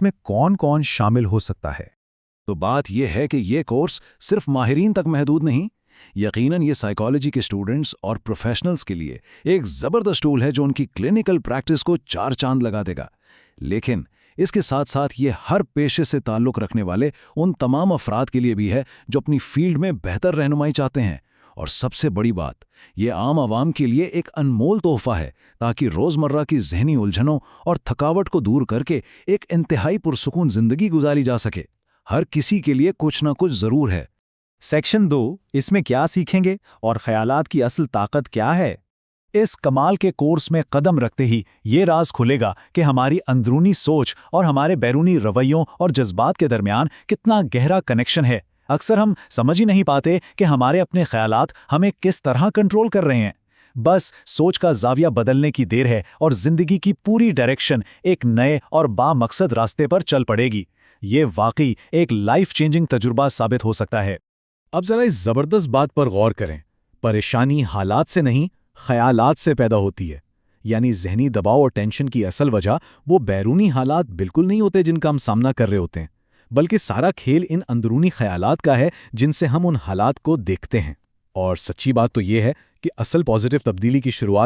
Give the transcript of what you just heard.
में कौन कौन शामिल हो सकता है? तो बात यह है कि ये कोर्स सिर्फ माहिरीन तक महदूद नहीं, यकीनन ये साइकोलॉजी के स्टूडेंट्स और प्रोफेशनल्स के लिए एक ज़बरदस्त टूल है जो उनकी क्लिनिकल प्रैक्टिस को 4 चांद लगा देगा। लेकिन इसके साथ साथ ये हर पेशे से ताल्लुक़ रखने वाले उन तमाम अफराद के लिए भी है जो अपनी फील्ड में बेहतर रहनुमाई चाहते हैं। और सबसे बड़ी बात, ये आम आवाम के लिए एक अनमोल तोहफा है ताकि रोज़मर्रा की जहनी उलझनों और थकावट को दूर करके एक इंतहाई पुरसुकून ज़िंदगी गुजारी जा सके। हर किसी के लिए कुछ ना कुछ ज़रूर है। सेक्शन 2, इसमें क्या सीखेंगे और ख्यालात की असल ताकत क्या है? इस कमाल के कोर्स में कदम रखते ही ये राज खुलेगा कि हमारी अंदरूनी सोच और हमारे बैरूनी रवैयों और जज्बात के दरमियान कितना गहरा कनेक्शन है। अक्सर हम समझ ही नहीं पाते कि हमारे अपने ख्यालात हमें किस तरह कंट्रोल कर रहे हैं। बस सोच का जाविया बदलने की देर है और जिंदगी की पूरी डायरेक्शन एक नए और बामकसद रास्ते पर चल पड़ेगी। ये वाकई एक लाइफ चेंजिंग तजुर्बा साबित हो सकता है। अब जरा इस जबरदस्त बात पर गौर करें। परेशानी हालात से नहीं, ख्यालात से पैदा होती है। यानी ज़हनी दबाव और टेंशन की असल वजह वो बैरूनी हालात बिल्कुल नहीं होते जिनका हम सामना कर रहे होते हैं, बल्कि सारा खेल इन अंदरूनी ख्यालात का है जिनसे हम उन हालात को देखते हैं। और सच्ची बात तो ये है कि असल पॉजिटिव तब्दीली की शुरुआत